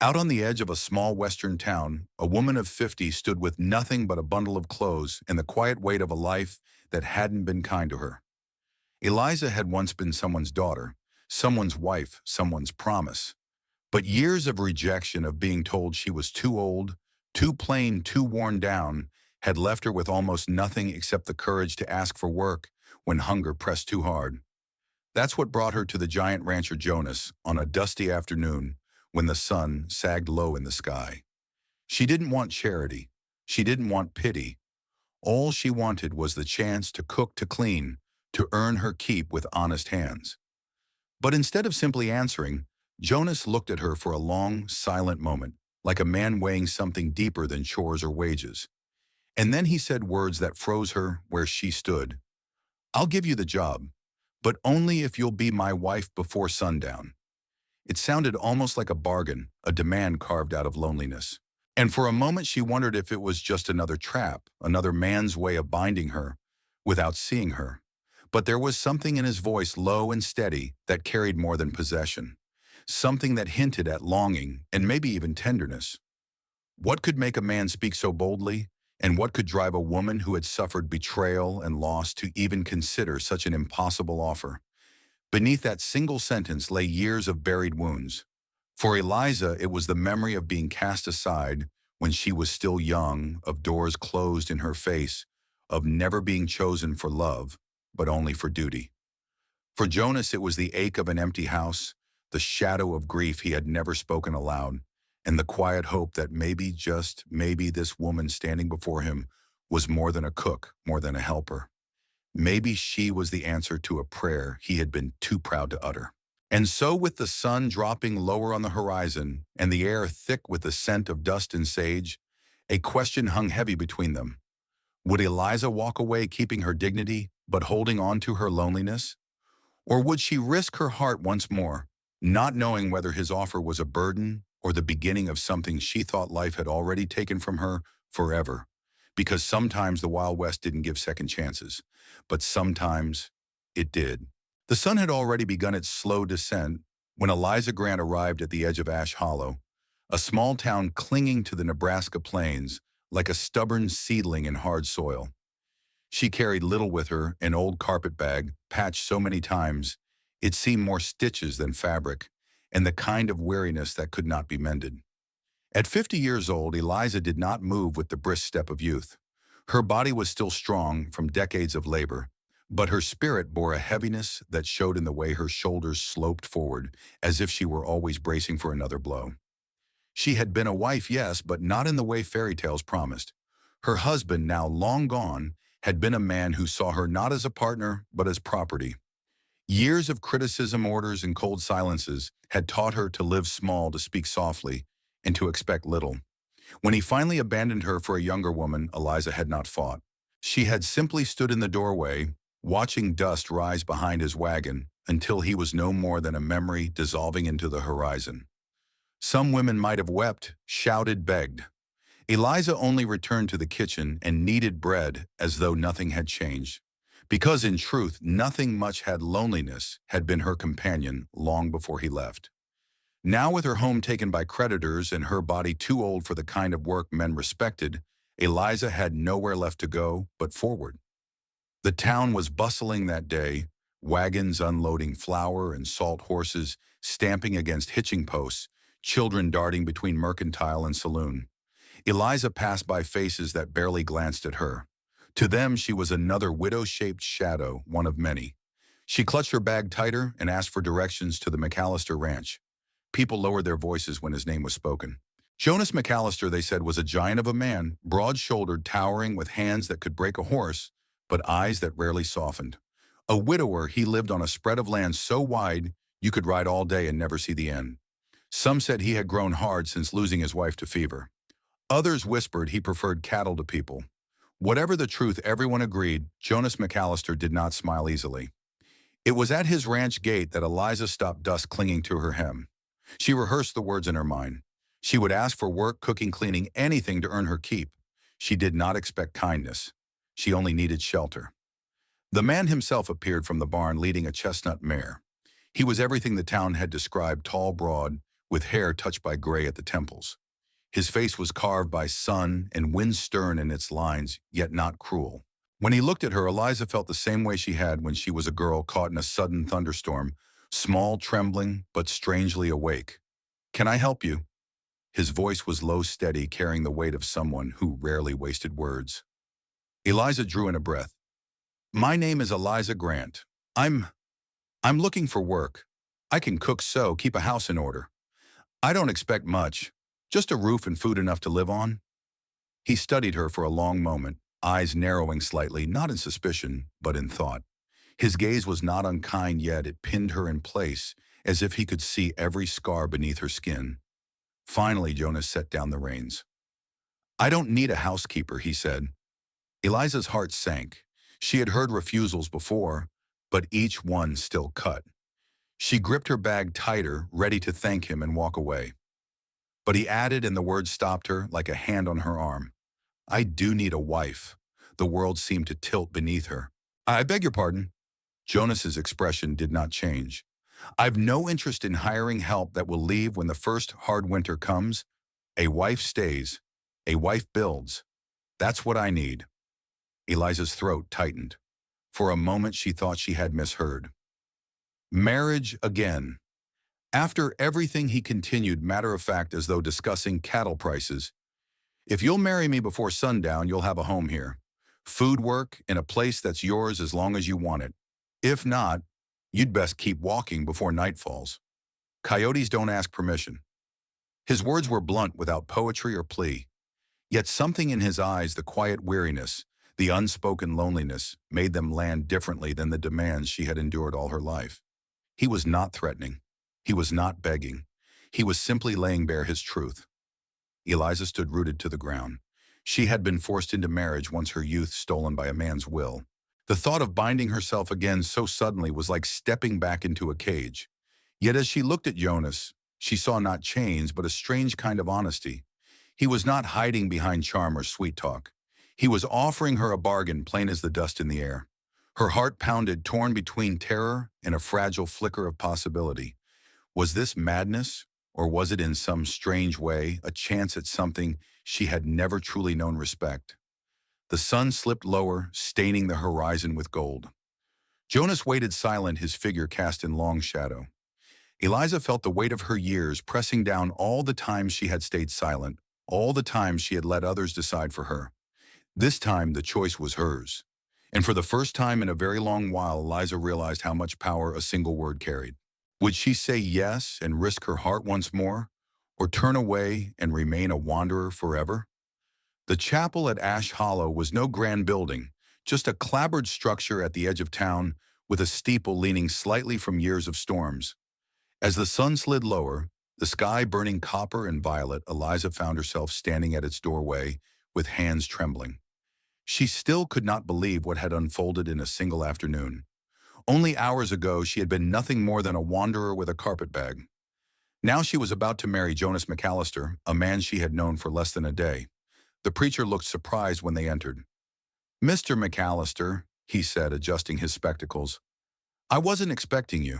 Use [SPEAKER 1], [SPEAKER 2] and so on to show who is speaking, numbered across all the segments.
[SPEAKER 1] Out on the edge of a small western town, a woman of 50 stood with nothing but a bundle of clothes and the quiet weight of a life that hadn't been kind to her. Eliza had once been someone's daughter, someone's wife, someone's promise. But years of rejection, of being told she was too old, too plain, too worn down, had left her with almost nothing except the courage to ask for work when hunger pressed too hard. That's what brought her to the giant rancher Jonas on a dusty afternoon when the sun sagged low in the sky. She didn't want charity. She didn't want pity. All she wanted was the chance to cook, to clean, to earn her keep with honest hands. But instead of simply answering, Jonas looked at her for a long, silent moment, like a man weighing something deeper than chores or wages. And then he said words that froze her where she stood. "I'll give you the job, but only if you'll be my wife before sundown." It sounded almost like a bargain, a demand carved out of loneliness. And for a moment she wondered if it was just another trap, another man's way of binding her, without seeing her. But there was something in his voice, low and steady, that carried more than possession. Something that hinted at longing, and maybe even tenderness. What could make a man speak so boldly? And what could drive a woman who had suffered betrayal and loss to even consider such an impossible offer? Beneath that single sentence lay years of buried wounds. For Eliza, it was the memory of being cast aside when she was still young, of doors closed in her face, of never being chosen for love, but only for duty. For Jonas, it was the ache of an empty house, the shadow of grief he had never spoken aloud, and the quiet hope that maybe, just maybe, this woman standing before him was more than a cook, more than a helper. Maybe she was the answer to a prayer he had been too proud to utter. And so, with the sun dropping lower on the horizon and the air thick with the scent of dust and sage, a question hung heavy between them. Would Eliza walk away keeping her dignity, but holding on to her loneliness? Or would she risk her heart once more, not knowing whether his offer was a burden or the beginning of something she thought life had already taken from her forever? Because sometimes the Wild West didn't give second chances, but sometimes it did. The sun had already begun its slow descent when Eliza Grant arrived at the edge of Ash Hollow, a small town clinging to the Nebraska plains like a stubborn seedling in hard soil. She carried little with her, an old carpet bag, patched so many times it seemed more stitches than fabric, and the kind of weariness that could not be mended. At 50 years old, Eliza did not move with the brisk step of youth. Her body was still strong from decades of labor, but her spirit bore a heaviness that showed in the way her shoulders sloped forward, as if she were always bracing for another blow. She had been a wife, yes, but not in the way fairy tales promised. Her husband, now long gone, had been a man who saw her not as a partner, but as property. Years of criticism, orders, and cold silences had taught her to live small, to speak softly, and to expect little. When he finally abandoned her for a younger woman, Eliza had not fought. She had simply stood in the doorway, watching dust rise behind his wagon until he was no more than a memory dissolving into the horizon. Some women might have wept, shouted, begged. Eliza only returned to the kitchen and kneaded bread as though nothing had changed. Because in truth, nothing much had loneliness had been her companion long before he left. Now, with her home taken by creditors and her body too old for the kind of work men respected, Eliza had nowhere left to go but forward. The town was bustling that day, wagons unloading flour and salt, horses stamping against hitching posts, children darting between mercantile and saloon. Eliza passed by faces that barely glanced at her. To them, she was another widow-shaped shadow, one of many. She clutched her bag tighter and asked for directions to the Mallister ranch. People lowered their voices when his name was spoken. Jonas Mallister, they said, was a giant of a man, broad-shouldered, towering, with hands that could break a horse, but eyes that rarely softened. A widower, he lived on a spread of land so wide you could ride all day and never see the end. Some said he had grown hard since losing his wife to fever. Others whispered he preferred cattle to people. Whatever the truth, everyone agreed Jonas Mallister did not smile easily. It was at his ranch gate that Eliza stopped, dust clinging to her hem. She rehearsed the words in her mind. She would ask for work, cooking, cleaning, anything to earn her keep. She did not expect kindness. She only needed shelter. The man himself appeared from the barn leading a chestnut mare. He was everything the town had described: tall, broad, with hair touched by gray at the temples. His face was carved by sun and wind, stern in its lines, yet not cruel. When he looked at her, Eliza felt the same way she had when she was a girl caught in a sudden thunderstorm, small, trembling, but strangely awake. "Can I help you?" His voice was low, steady, carrying the weight of someone who rarely wasted words. Eliza drew in a breath. "My name is Eliza Grant. I'm looking for work. I can cook, sew, keep a house in order. I don't expect much, just a roof and food enough to live on." He studied her for a long moment, eyes narrowing slightly, not in suspicion, but in thought. His gaze was not unkind, yet it pinned her in place, as if he could see every scar beneath her skin. Finally, Jonas set down the reins. "I don't need a housekeeper," he said. Eliza's heart sank. She had heard refusals before, but each one still cut. She gripped her bag tighter, ready to thank him and walk away. But he added, and the words stopped her like a hand on her arm. "I do need a wife." The world seemed to tilt beneath her. "I beg your pardon." Jonas's expression did not change. "I've no interest in hiring help that will leave when the first hard winter comes. A wife stays. A wife builds. That's what I need." Eliza's throat tightened. For a moment she thought she had misheard. "Marriage again." After everything, he continued, matter-of-fact, as though discussing cattle prices. "If you'll marry me before sundown, you'll have a home here. Food, work, in a place that's yours as long as you want it. If not, you'd best keep walking before night falls. Coyotes don't ask permission." His words were blunt, without poetry or plea. Yet something in his eyes, the quiet weariness, the unspoken loneliness, made them land differently than the demands she had endured all her life. He was not threatening. He was not begging. He was simply laying bare his truth. Eliza stood rooted to the ground. She had been forced into marriage once, her youth stolen by a man's will. The thought of binding herself again so suddenly was like stepping back into a cage. Yet as she looked at Jonas, she saw not chains, but a strange kind of honesty. He was not hiding behind charm or sweet talk. He was offering her a bargain, plain as the dust in the air. Her heart pounded, torn between terror and a fragile flicker of possibility. Was this madness, or was it in some strange way a chance at something she had never truly known respect? The sun slipped lower, staining the horizon with gold. Jonas waited silent, his figure cast in long shadow. Eliza felt the weight of her years pressing down, all the times she had stayed silent, all the times she had let others decide for her. This time the choice was hers. And for the first time in a very long while, Eliza realized how much power a single word carried. Would she say yes and risk her heart once more, or turn away and remain a wanderer forever? The chapel at Ash Hollow was no grand building, just a clapboard structure at the edge of town with a steeple leaning slightly from years of storms. As the sun slid lower, the sky burning copper and violet, Eliza found herself standing at its doorway with hands trembling. She still could not believe what had unfolded in a single afternoon. Only hours ago, she had been nothing more than a wanderer with a carpetbag. Now she was about to marry Jonas Mallister, a man she had known for less than a day. The preacher looked surprised when they entered. "Mr. Mallister," he said, adjusting his spectacles. "I wasn't expecting you."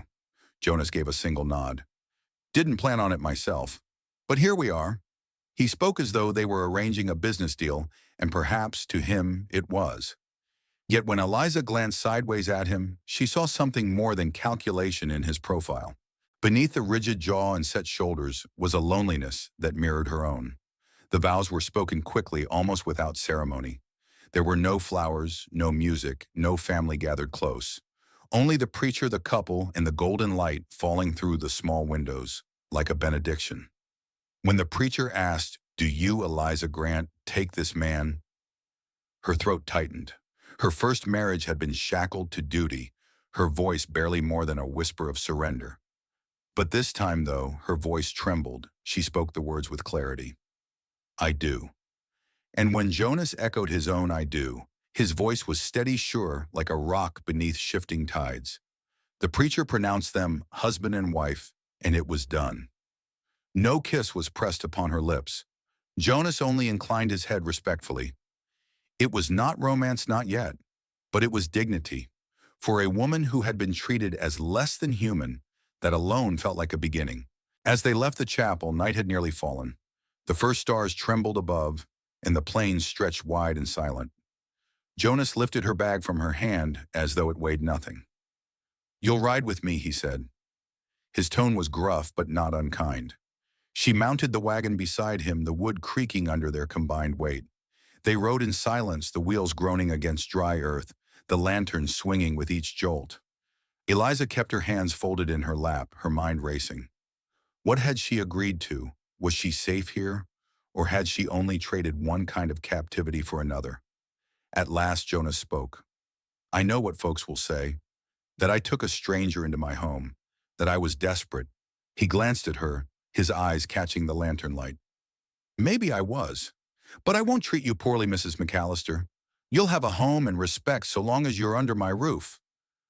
[SPEAKER 1] Jonas gave a single nod. "Didn't plan on it myself. But here we are." He spoke as though they were arranging a business deal, and perhaps to him it was. Yet when Eliza glanced sideways at him, she saw something more than calculation in his profile. Beneath the rigid jaw and set shoulders was a loneliness that mirrored her own. The vows were spoken quickly, almost without ceremony. There were no flowers, no music, no family gathered close. Only the preacher, the couple, and the golden light falling through the small windows, like a benediction. When the preacher asked, "Do you, Eliza Grant, take this man?" her throat tightened. Her first marriage had been shackled to duty, her voice barely more than a whisper of surrender. But this time, though, her voice trembled. She spoke the words with clarity. "I do." And when Jonas echoed his own "I do," his voice was steady, sure, like a rock beneath shifting tides. The preacher pronounced them husband and wife, and it was done. No kiss was pressed upon her lips. Jonas only inclined his head respectfully. It was not romance, not yet, but it was dignity. For a woman who had been treated as less than human, that alone felt like a beginning. As they left the chapel, night had nearly fallen. The first stars trembled above, and the plains stretched wide and silent. Jonas lifted her bag from her hand as though it weighed nothing. "You'll ride with me," he said. His tone was gruff but not unkind. She mounted the wagon beside him, the wood creaking under their combined weight. They rode in silence, the wheels groaning against dry earth, the lantern swinging with each jolt. Eliza kept her hands folded in her lap, her mind racing. What had she agreed to? Was she safe here? Or had she only traded one kind of captivity for another? At last Jonas spoke. "I know what folks will say, that I took a stranger into my home, that I was desperate." He glanced at her, his eyes catching the lantern light. "Maybe I was. But I won't treat you poorly, Mrs. Mallister. You'll have a home and respect so long as you're under my roof.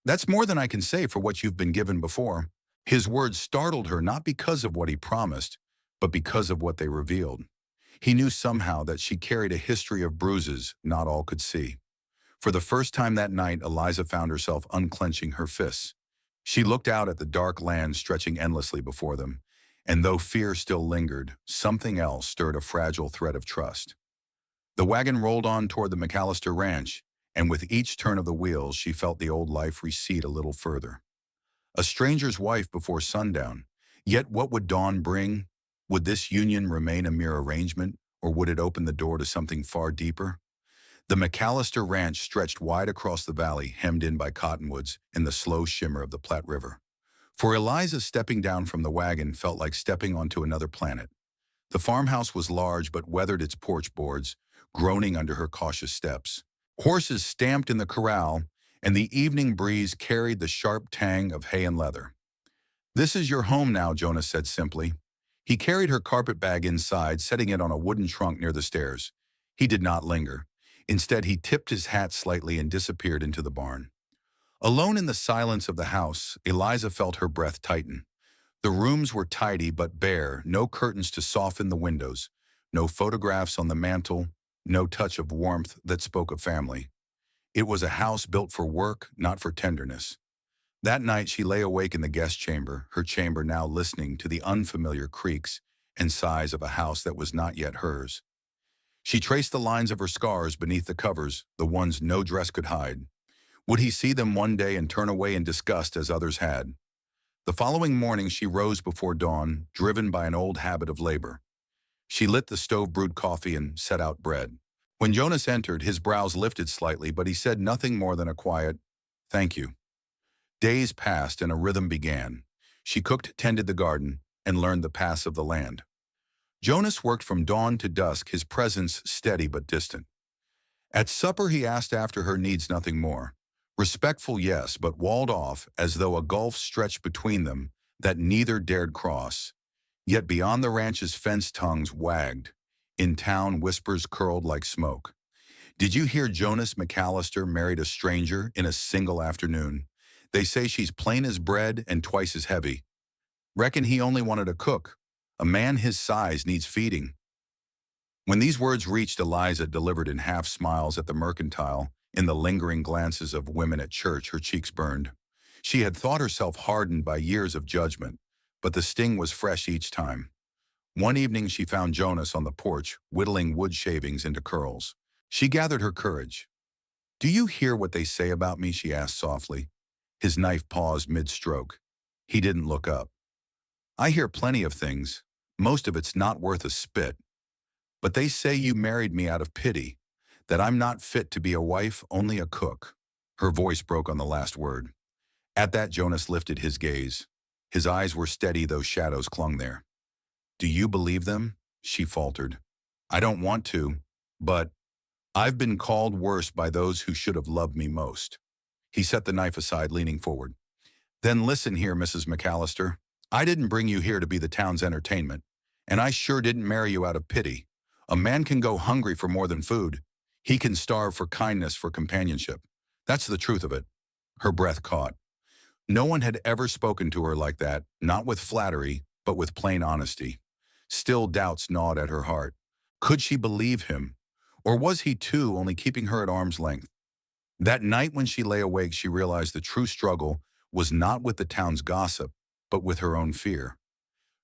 [SPEAKER 1] That's more than I can say for what you've been given before." His words startled her not because of what he promised, but because of what they revealed. He knew somehow that she carried a history of bruises not all could see. For the first time that night, Eliza found herself unclenching her fists. She looked out at the dark land stretching endlessly before them, and though fear still lingered, something else stirred a fragile thread of trust. The wagon rolled on toward the Mallister ranch, and with each turn of the wheels, she felt the old life recede a little further. A stranger's wife before sundown. Yet what would dawn bring? Would this union remain a mere arrangement, or would it open the door to something far deeper? The Mallister ranch stretched wide across the valley, hemmed in by cottonwoods and the slow shimmer of the Platte River. For Eliza, stepping down from the wagon felt like stepping onto another planet. The farmhouse was large but weathered its porch boards, groaning under her cautious steps. Horses stamped in the corral, and the evening breeze carried the sharp tang of hay and leather. "This is your home now," Jonas said simply. He carried her carpet bag inside, setting it on a wooden trunk near the stairs. He did not linger. Instead, he tipped his hat slightly and disappeared into the barn. Alone in the silence of the house, Eliza felt her breath tighten. The rooms were tidy but bare, no curtains to soften the windows, no photographs on the mantel, no touch of warmth that spoke of family. It was a house built for work, not for tenderness. That night she lay awake in the guest chamber, her chamber now listening to the unfamiliar creaks and sighs of a house that was not yet hers. She traced the lines of her scars beneath the covers, the ones no dress could hide. Would he see them one day and turn away in disgust as others had? The following morning she rose before dawn, driven by an old habit of labor. She lit the stove-brewed coffee and set out bread. When Jonas entered, his brows lifted slightly, but he said nothing more than a quiet, "Thank you." Days passed and a rhythm began. She cooked, tended the garden, and learned the paths of the land. Jonas worked from dawn to dusk, his presence steady but distant. At supper he asked after her needs, nothing more. Respectful, yes, but walled off as though a gulf stretched between them that neither dared cross. Yet beyond the ranch's fence tongues wagged. In town whispers curled like smoke. "Did you hear Jonas Mallister married a stranger in a single afternoon? They say she's plain as bread and twice as heavy. Reckon he only wanted a cook. A man his size needs feeding." When these words reached Eliza, delivered in half smiles at the mercantile, in the lingering glances of women at church, her cheeks burned. She had thought herself hardened by years of judgment, but the sting was fresh each time. One evening she found Jonas on the porch, whittling wood shavings into curls. She gathered her courage. "Do you hear what they say about me?" she asked softly. His knife paused mid-stroke. He didn't look up. "I hear plenty of things. Most of it's not worth a spit. But they say you married me out of pity, that I'm not fit to be a wife, only a cook." Her voice broke on the last word. At that, Jonas lifted his gaze. His eyes were steady, though shadows clung there. "Do you believe them?" she faltered. "I don't want to, but I've been called worse by those who should have loved me most." He set the knife aside, leaning forward. "Then listen here, Mrs. Mallister. I didn't bring you here to be the town's entertainment, and I sure didn't marry you out of pity. A man can go hungry for more than food. He can starve for kindness, for companionship. That's the truth of it." Her breath caught. No one had ever spoken to her like that, not with flattery, but with plain honesty. Still doubts gnawed at her heart. Could she believe him? Or was he too only keeping her at arm's length? That night when she lay awake, she realized the true struggle was not with the town's gossip, but with her own fear.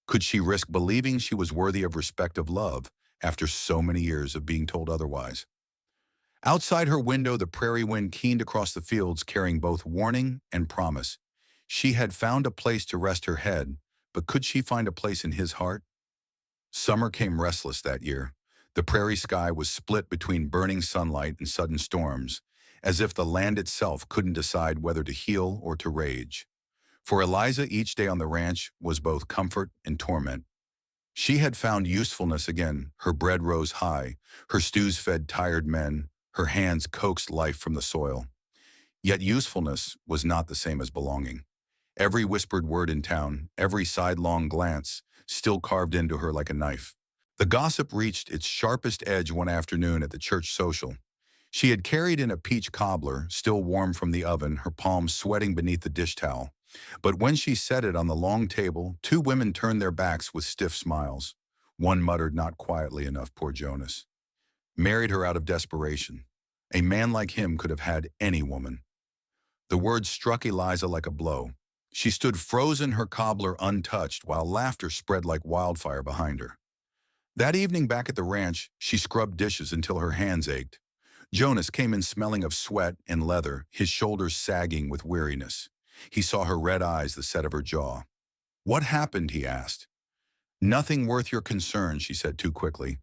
[SPEAKER 1] Could she risk believing she was worthy of respect of love after so many years of being told otherwise? Outside her window, the prairie wind keened across the fields, carrying both warning and promise. She had found a place to rest her head, but could she find a place in his heart? Summer came restless that year. The prairie sky was split between burning sunlight and sudden storms, as if the land itself couldn't decide whether to heal or to rage. For Eliza, each day on the ranch was both comfort and torment. She had found usefulness again. Her bread rose high, her stews fed tired men, her hands coaxed life from the soil. Yet usefulness was not the same as belonging. Every whispered word in town, every sidelong glance, still carved into her like a knife. The gossip reached its sharpest edge one afternoon at the church social. She had carried in a peach cobbler, still warm from the oven, her palms sweating beneath the dish towel. But when she set it on the long table, two women turned their backs with stiff smiles. One muttered not quietly enough, poor Jonas. Married her out of desperation. A man like him could have had any woman. The words struck Eliza like a blow. She stood frozen, her cobbler untouched, while laughter spread like wildfire behind her. That evening back at the ranch, she scrubbed dishes until her hands ached. Jonas came in smelling of sweat and leather, his shoulders sagging with weariness. He saw her red eyes, the set of her jaw. "What happened?" he asked. "Nothing worth your concern," she said too quickly.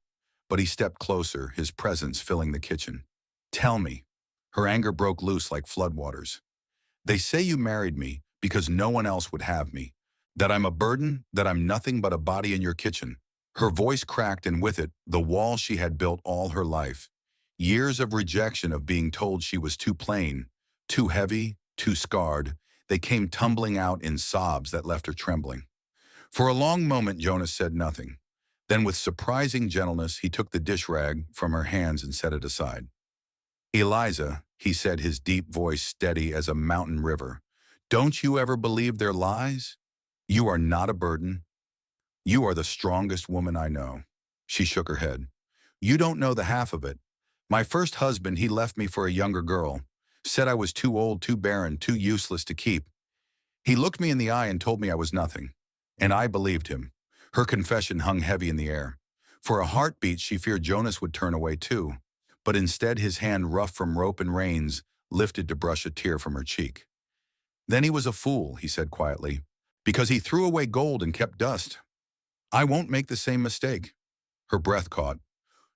[SPEAKER 1] But he stepped closer, his presence filling the kitchen. "Tell me." Her anger broke loose like floodwaters. "They say you married me because no one else would have me. That I'm a burden, that I'm nothing but a body in your kitchen." Her voice cracked, and with it, the wall she had built all her life. Years of rejection, of being told she was too plain, too heavy, too scarred, they came tumbling out in sobs that left her trembling. For a long moment, Jonas said nothing. Then with surprising gentleness, he took the dish rag from her hands and set it aside. "Eliza," he said, his deep voice steady as a mountain river, "don't you ever believe their lies? You are not a burden. You are the strongest woman I know." She shook her head. "You don't know the half of it. My first husband, he left me for a younger girl. Said I was too old, too barren, too useless to keep. He looked me in the eye and told me I was nothing. And I believed him." Her confession hung heavy in the air. For a heartbeat, she feared Jonas would turn away too. But instead, his hand, rough from rope and reins, lifted to brush a tear from her cheek. "Then he was a fool," he said quietly, "because he threw away gold and kept dust. I won't make the same mistake." Her breath caught.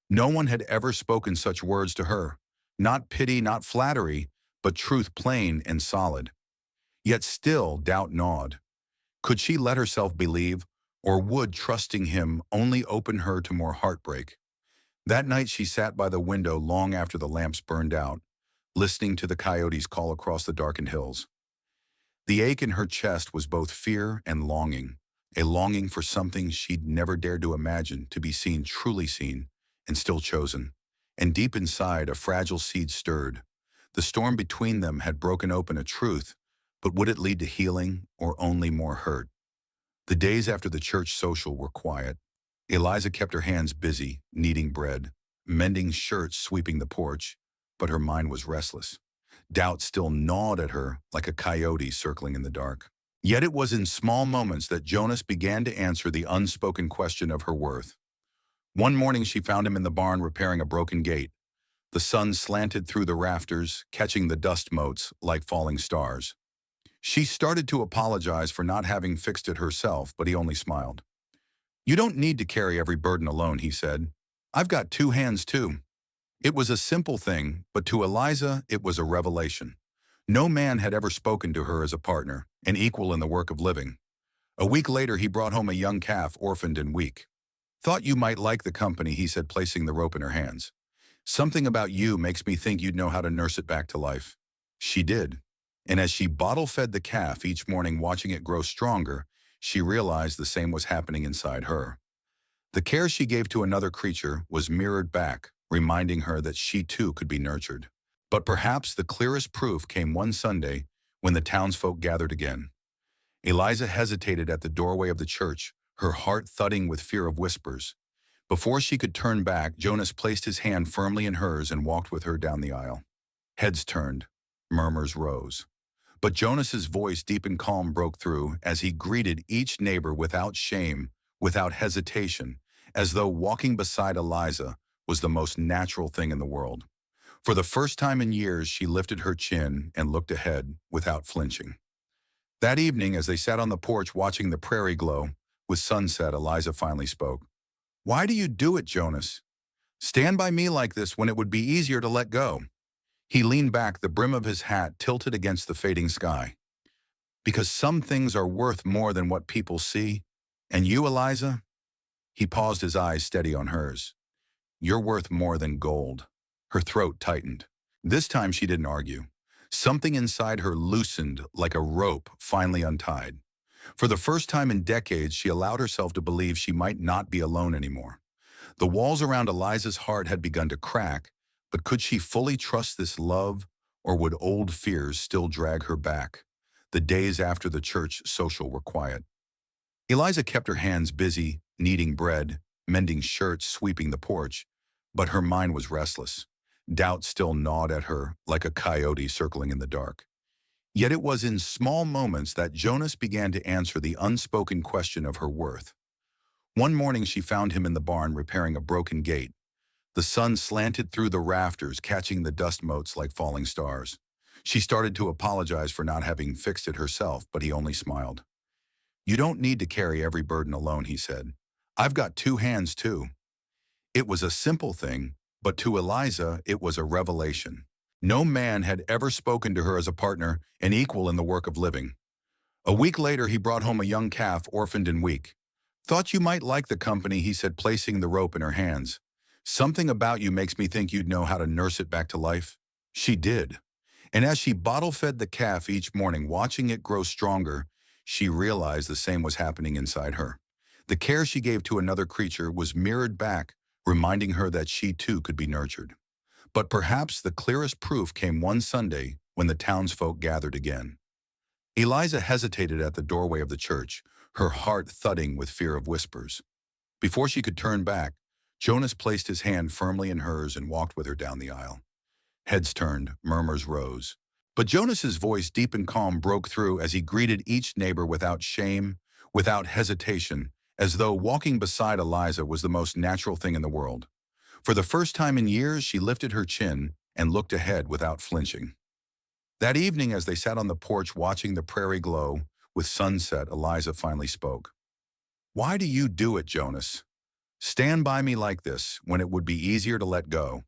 [SPEAKER 1] No one had ever spoken such words to her. Not pity, not flattery, but truth plain and solid. Yet still doubt gnawed. Could she let herself believe, or would trusting him only open her to more heartbreak? That night she sat by the window long after the lamps burned out, listening to the coyotes call across the darkened hills. The ache in her chest was both fear and longing, a longing for something she'd never dared to imagine, to be seen, truly seen, and still chosen. And deep inside, a fragile seed stirred. The storm between them had broken open a truth, but would it lead to healing or only more hurt? The days after the church social were quiet. Eliza kept her hands busy, kneading bread, mending shirts, sweeping the porch, but her mind was restless. Doubt still gnawed at her like a coyote circling in the dark. Yet it was in small moments that Jonas began to answer the unspoken question of her worth. One morning she found him in the barn repairing a broken gate. The sun slanted through the rafters, catching the dust motes like falling stars. She started to apologize for not having fixed it herself, but he only smiled. "You don't need to carry every burden alone," he said. "I've got two hands too." It was a simple thing, but to Eliza it was a revelation. No man had ever spoken to her as a partner, an equal in the work of living. A week later he brought home a young calf, orphaned and weak. "Thought you might like the company," he said, placing the rope in her hands. "Something about you makes me think you'd know how to nurse it back to life." She did. And as she bottle-fed the calf each morning, watching it grow stronger, she realized the same was happening inside her. The care she gave to another creature was mirrored back, reminding her that she too could be nurtured. But perhaps the clearest proof came one Sunday when the townsfolk gathered again. Eliza hesitated at the doorway of the church, her heart thudding with fear of whispers. Before she could turn back, Jonas placed his hand firmly in hers and walked with her down the aisle. Heads turned, murmurs rose. But Jonas's voice, deep and calm, broke through as he greeted each neighbor without shame, without hesitation, as though walking beside Eliza was the most natural thing in the world. For the first time in years, she lifted her chin and looked ahead without flinching. That evening, as they sat on the porch watching the prairie glow with sunset, Eliza finally spoke. "Why do you do it, Jonas? Stand by me like this when it would be easier to let go." He leaned back, the brim of his hat tilted against the fading sky. "Because some things are worth more than what people see. And you, Eliza?" He paused, his eyes steady on hers. "You're worth more than gold." Her throat tightened. This time she didn't argue. Something inside her loosened like a rope finally untied. For the first time in decades, she allowed herself to believe she might not be alone anymore. The walls around Eliza's heart had begun to crack, but could she fully trust this love, or would old fears still drag her back? The days after the church social were quiet. Eliza kept her hands busy, kneading bread, mending shirts, sweeping the porch, but her mind was restless. Doubt still gnawed at her like a coyote circling in the dark. Yet it was in small moments that Jonas began to answer the unspoken question of her worth. One morning she found him in the barn repairing a broken gate. The sun slanted through the rafters, catching the dust motes like falling stars. She started to apologize for not having fixed it herself, but he only smiled. "You don't need to carry every burden alone," he said. "I've got two hands too." It was a simple thing, but to Eliza it was a revelation. No man had ever spoken to her as a partner, an equal in the work of living. A week later he brought home a young calf, orphaned and weak. "Thought you might like the company," he said, placing the rope in her hands. "Something about you makes me think you'd know how to nurse it back to life." She did. And as she bottle-fed the calf each morning, watching it grow stronger, she realized the same was happening inside her. The care she gave to another creature was mirrored back, reminding her that she too could be nurtured. But perhaps the clearest proof came one Sunday when the townsfolk gathered again. Eliza hesitated at the doorway of the church, her heart thudding with fear of whispers. Before she could turn back, Jonas placed his hand firmly in hers and walked with her down the aisle. Heads turned, murmurs rose. But Jonas's voice, deep and calm, broke through as he greeted each neighbor without shame, without hesitation, as though walking beside Eliza was the most natural thing in the world. For the first time in years, she lifted her chin and looked ahead without flinching. That evening, as they sat on the porch watching the prairie glow with sunset, Eliza finally spoke. "Why do you do it, Jonas? Stand by me like this when it would be easier to let go."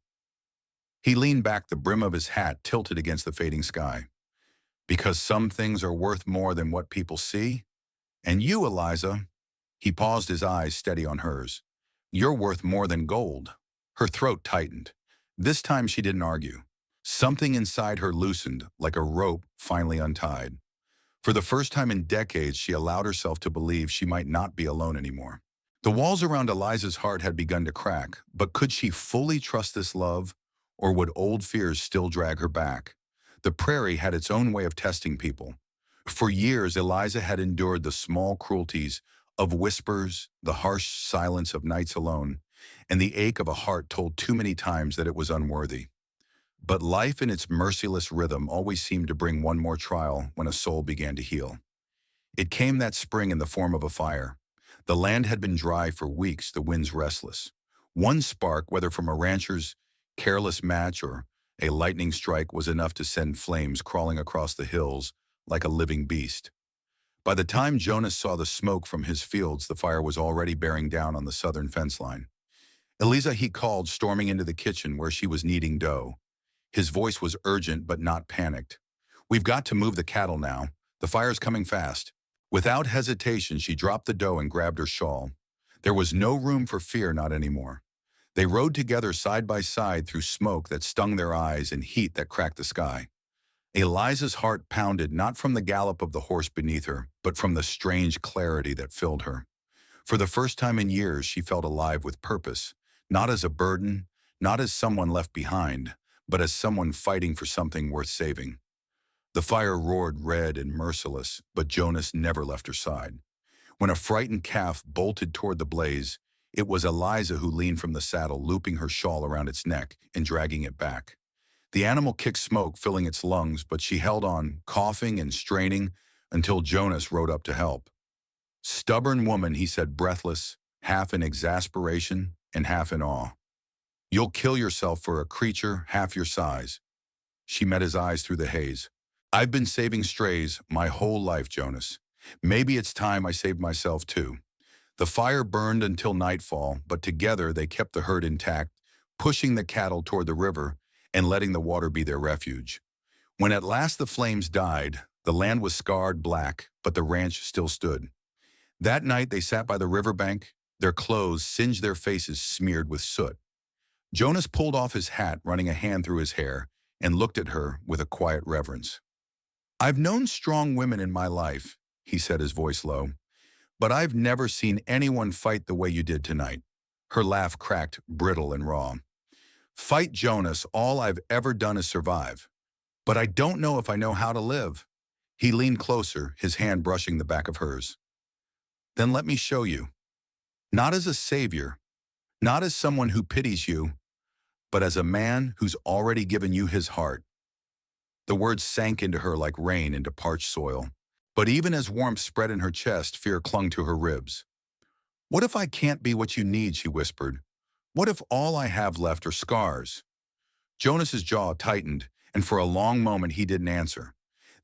[SPEAKER 1] He leaned back, the brim of his hat tilted against the fading sky. "Because some things are worth more than what people see. And you, Eliza," he paused, his eyes steady on hers, "you're worth more than gold." Her throat tightened. This time she didn't argue. Something inside her loosened, like a rope finally untied. For the first time in decades, she allowed herself to believe she might not be alone anymore. The walls around Eliza's heart had begun to crack, but could she fully trust this love, or would old fears still drag her back? The prairie had its own way of testing people. For years, Eliza had endured the small cruelties of whispers, the harsh silence of nights alone, and the ache of a heart told too many times that it was unworthy. But life in its merciless rhythm always seemed to bring one more trial when a soul began to heal. It came that spring in the form of a fire. The land had been dry for weeks, the winds restless. One spark, whether from a rancher's careless match or a lightning strike, was enough to send flames crawling across the hills like a living beast. By the time Jonas saw the smoke from his fields, the fire was already bearing down on the southern fence line. "Eliza," he called, storming into the kitchen where she was kneading dough. His voice was urgent but not panicked. "We've got to move the cattle now. The fire's coming fast." Without hesitation, she dropped the dough and grabbed her shawl. There was no room for fear, not anymore. They rode together side by side through smoke that stung their eyes and heat that cracked the sky. Eliza's heart pounded not from the gallop of the horse beneath her, but from the strange clarity that filled her. For the first time in years, she felt alive with purpose, not as a burden, not as someone left behind, but as someone fighting for something worth saving. The fire roared red and merciless, but Jonas never left her side. When a frightened calf bolted toward the blaze, it was Eliza who leaned from the saddle, looping her shawl around its neck and dragging it back. The animal kicked smoke, filling its lungs, but she held on, coughing and straining, until Jonas rode up to help. "Stubborn woman," he said, breathless, half in exasperation and half in awe. "You'll kill yourself for a creature half your size." She met his eyes through the haze. "I've been saving strays my whole life, Jonas. Maybe it's time I saved myself too." The fire burned until nightfall, but together they kept the herd intact, pushing the cattle toward the river and letting the water be their refuge. When at last the flames died, the land was scarred black, but the ranch still stood. That night they sat by the riverbank, their clothes singed, their faces smeared with soot. Jonas pulled off his hat, running a hand through his hair, and looked at her with a quiet reverence. "I've known strong women in my life," he said, his voice low, "but I've never seen anyone fight the way you did tonight." Her laugh cracked, brittle and raw. "Fight, Jonas, all I've ever done is survive. But I don't know if I know how to live." He leaned closer, his hand brushing the back of hers. "Then let me show you. Not as a savior, not as someone who pities you, but as a man who's already given you his heart." The words sank into her like rain into parched soil. But even as warmth spread in her chest, fear clung to her ribs. "What if I can't be what you need?" she whispered. "What if all I have left are scars?" Jonas's jaw tightened, and for a long moment he didn't answer.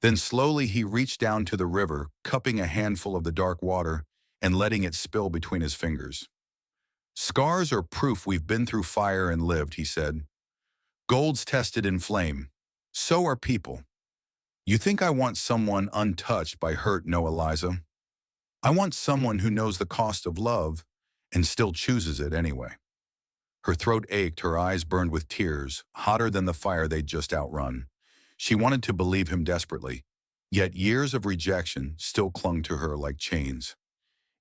[SPEAKER 1] Then slowly he reached down to the river, cupping a handful of the dark water and letting it spill between his fingers. "Scars are proof we've been through fire and lived," he said. "Gold's tested in flame. So are people. You think I want someone untouched by hurt? No, Eliza. I want someone who knows the cost of love and still chooses it anyway." Her throat ached, her eyes burned with tears, hotter than the fire they'd just outrun. She wanted to believe him desperately, yet years of rejection still clung to her like chains.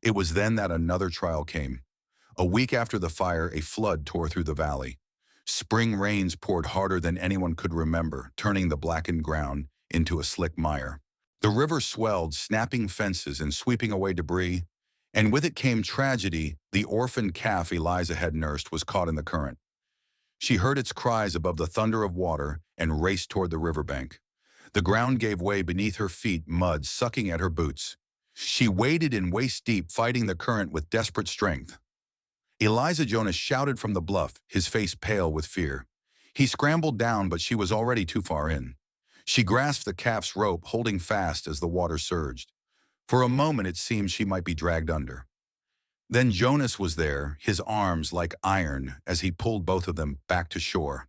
[SPEAKER 1] It was then that another trial came. A week after the fire, a flood tore through the valley. Spring rains poured harder than anyone could remember, turning the blackened ground into a slick mire. The river swelled, snapping fences and sweeping away debris, and with it came tragedy. The orphaned calf Eliza had nursed was caught in the current. She heard its cries above the thunder of water and raced toward the riverbank. The ground gave way beneath her feet, mud sucking at her boots. She waded in waist-deep, fighting the current with desperate strength. Eliza, Jonas shouted from the bluff, his face pale with fear. He scrambled down, but she was already too far in. She grasped the calf's rope, holding fast as the water surged. For a moment it seemed she might be dragged under. Then Jonas was there, his arms like iron, as he pulled both of them back to shore.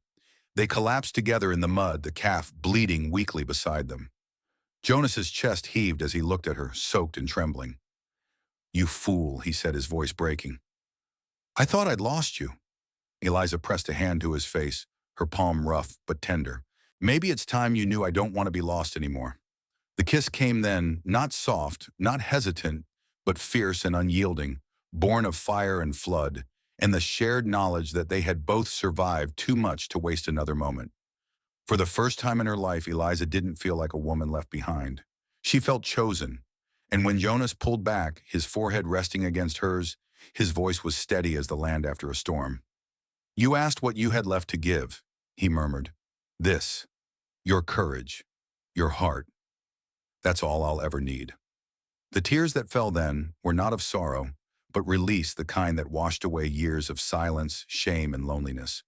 [SPEAKER 1] They collapsed together in the mud, the calf bleeding weakly beside them. Jonas's chest heaved as he looked at her, soaked and trembling. "You fool," he said, his voice breaking. "I thought I'd lost you." Eliza pressed a hand to his face, her palm rough but tender. "Maybe it's time you knew I don't want to be lost anymore." The kiss came then, not soft, not hesitant, but fierce and unyielding, born of fire and flood, and the shared knowledge that they had both survived too much to waste another moment. For the first time in her life, Eliza didn't feel like a woman left behind. She felt chosen, and when Jonas pulled back, his forehead resting against hers, his voice was steady as the land after a storm. "You asked what you had left to give," he murmured. "This. Your courage. Your heart. That's all I'll ever need." The tears that fell then were not of sorrow, but release, the kind that washed away years of silence, shame, and loneliness.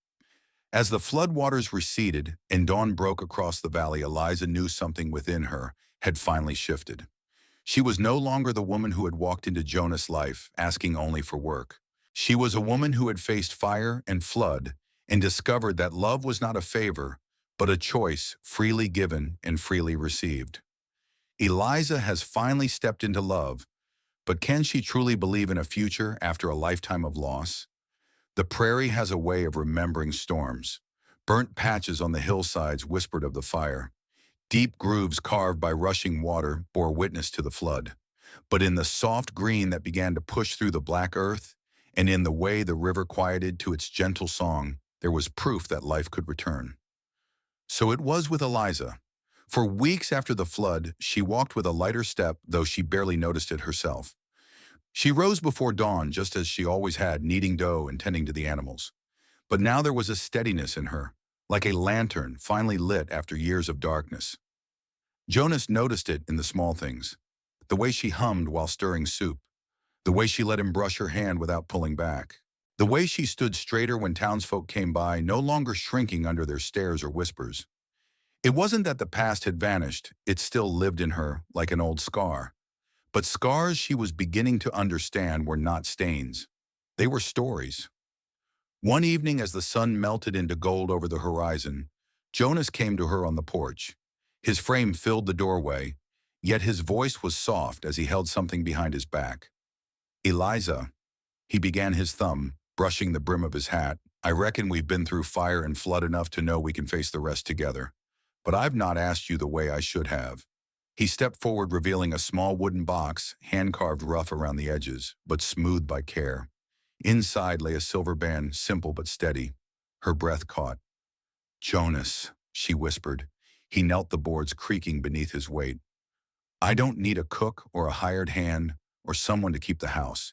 [SPEAKER 1] As the floodwaters receded and dawn broke across the valley, Eliza knew something within her had finally shifted. She was no longer the woman who had walked into Jonas' life asking only for work. She was a woman who had faced fire and flood and discovered that love was not a favor, but a choice freely given and freely received. Eliza has finally stepped into love, but can she truly believe in a future after a lifetime of loss? The prairie has a way of remembering storms. Burnt patches on the hillsides whispered of the fire. Deep grooves carved by rushing water bore witness to the flood. But in the soft green that began to push through the black earth, and in the way the river quieted to its gentle song, there was proof that life could return. So it was with Eliza. For weeks after the flood, she walked with a lighter step, though she barely noticed it herself. She rose before dawn, just as she always had, kneading dough and tending to the animals. But now there was a steadiness in her, like a lantern finally lit after years of darkness. Jonas noticed it in the small things, the way she hummed while stirring soup, the way she let him brush her hand without pulling back, the way she stood straighter when townsfolk came by, no longer shrinking under their stares or whispers. It wasn't that the past had vanished, it still lived in her like an old scar. But scars she was beginning to understand were not stains. They were stories. One evening as the sun melted into gold over the horizon, Jonas came to her on the porch. His frame filled the doorway, yet his voice was soft as he held something behind his back. Eliza, he began, his thumb brushing the brim of his hat. I reckon we've been through fire and flood enough to know we can face the rest together. But I've not asked you the way I should have. He stepped forward, revealing a small wooden box, hand-carved rough around the edges, but smooth by care. Inside lay a silver band, simple but steady. Her breath caught. Jonas, she whispered. He knelt, the boards creaking beneath his weight. I don't need a cook or a hired hand or someone to keep the house.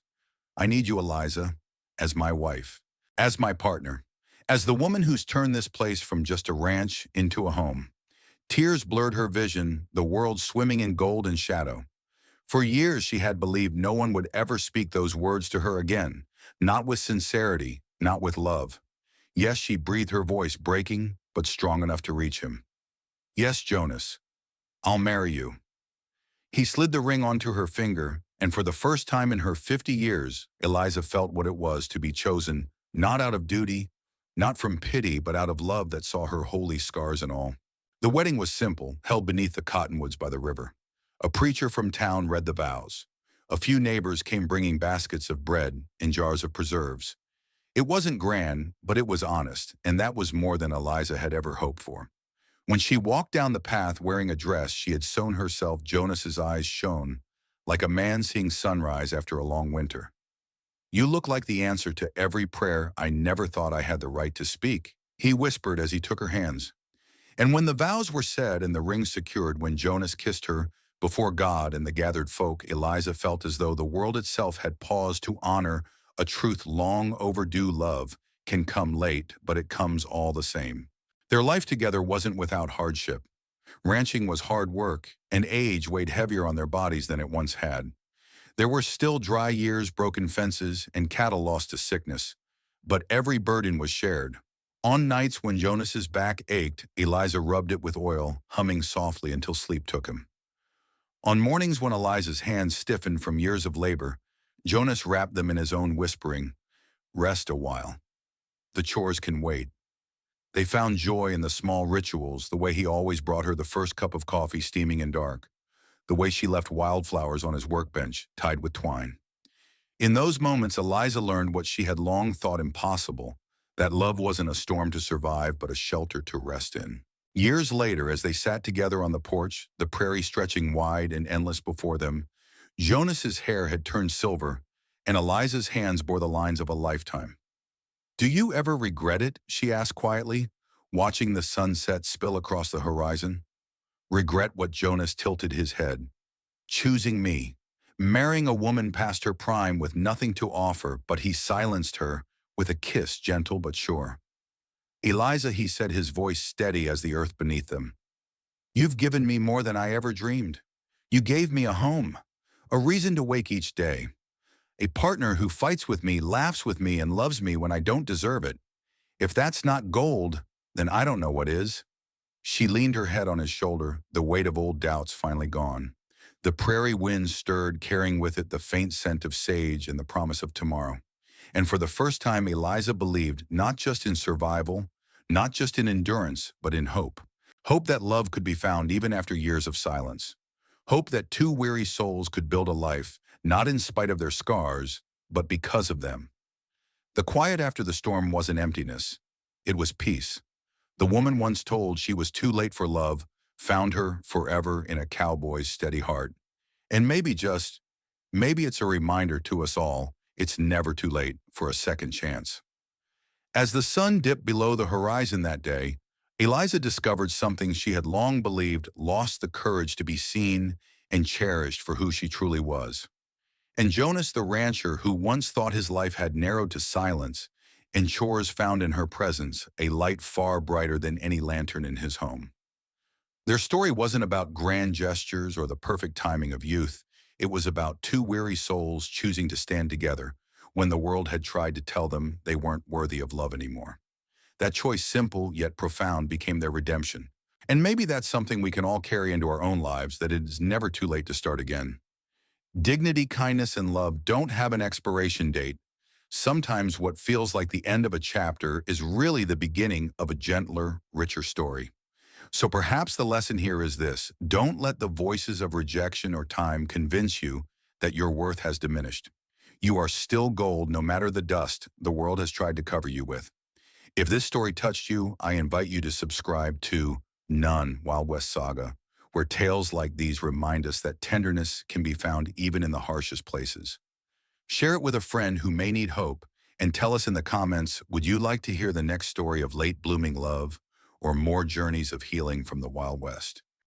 [SPEAKER 1] I need you, Eliza, as my wife, as my partner, as the woman who's turned this place from just a ranch into a home. Tears blurred her vision, the world swimming in gold and shadow. For years she had believed no one would ever speak those words to her again, not with sincerity, not with love. Yes, she breathed, her voice breaking, but strong enough to reach him. Yes, Jonas, I'll marry you. He slid the ring onto her finger, and for the first time in her 50 years, Eliza felt what it was to be chosen, not out of duty, not from pity, but out of love that saw her holy, scars and all. The wedding was simple, held beneath the cottonwoods by the river. A preacher from town read the vows. A few neighbors came bringing baskets of bread and jars of preserves. It wasn't grand, but it was honest, and that was more than Eliza had ever hoped for. When she walked down the path wearing a dress she had sewn herself, Jonas's eyes shone, like a man seeing sunrise after a long winter. You look like the answer to every prayer I never thought I had the right to speak, he whispered as he took her hands. And when the vows were said and the ring secured, when Jonas kissed her before God and the gathered folk, Eliza felt as though the world itself had paused to honor a truth long overdue. Love can come late, but it comes all the same. Their life together wasn't without hardship. Ranching was hard work, and age weighed heavier on their bodies than it once had. There were still dry years, broken fences, and cattle lost to sickness, but every burden was shared. On nights when Jonas's back ached, Eliza rubbed it with oil, humming softly until sleep took him. On mornings when Eliza's hands stiffened from years of labor, Jonas wrapped them in his own, whispering, "Rest a while. The chores can wait." They found joy in the small rituals, the way he always brought her the first cup of coffee steaming in dark, the way she left wildflowers on his workbench, tied with twine. In those moments, Eliza learned what she had long thought impossible, that love wasn't a storm to survive, but a shelter to rest in. Years later, as they sat together on the porch, the prairie stretching wide and endless before them, Jonas's hair had turned silver, and Eliza's hands bore the lines of a lifetime. Do you ever regret it? She asked quietly, watching the sunset spill across the horizon. Regret what? Jonas tilted his head. Choosing me. Marrying a woman past her prime with nothing to offer, but he silenced her with a kiss, gentle but sure. Eliza, he said, his voice steady as the earth beneath them. You've given me more than I ever dreamed. You gave me a home, a reason to wake each day, a partner who fights with me, laughs with me, and loves me when I don't deserve it. If that's not gold, then I don't know what is. She leaned her head on his shoulder, the weight of old doubts finally gone. The prairie wind stirred, carrying with it the faint scent of sage and the promise of tomorrow. And for the first time, Eliza believed not just in survival, not just in endurance, but in hope. Hope that love could be found even after years of silence. Hope that two weary souls could build a life, not in spite of their scars, but because of them. The quiet after the storm wasn't emptiness. It was peace. The woman once told she was too late for love found her forever in a cowboy's steady heart. And maybe it's a reminder to us all, it's never too late for a second chance. As the sun dipped below the horizon that day, Eliza discovered something she had long believed, lost the courage to be seen and cherished for who she truly was. And Jonas, the rancher who once thought his life had narrowed to silence, and chores found in her presence a light far brighter than any lantern in his home. Their story wasn't about grand gestures or the perfect timing of youth. It was about two weary souls choosing to stand together when the world had tried to tell them they weren't worthy of love anymore. That choice, simple yet profound, became their redemption. And maybe that's something we can all carry into our own lives, that it is never too late to start again. Dignity, kindness, and love don't have an expiration date. Sometimes what feels like the end of a chapter is really the beginning of a gentler, richer story. So perhaps the lesson here is this: don't let the voices of rejection or time convince you that your worth has diminished. You are still gold no matter the dust the world has tried to cover you with. If this story touched you, I invite you to subscribe to None Wild West Saga, where tales like these remind us that tenderness can be found even in the harshest places. Share it with a friend who may need hope, and tell us in the comments, would you like to hear the next story of late blooming love or more journeys of healing from the Wild West?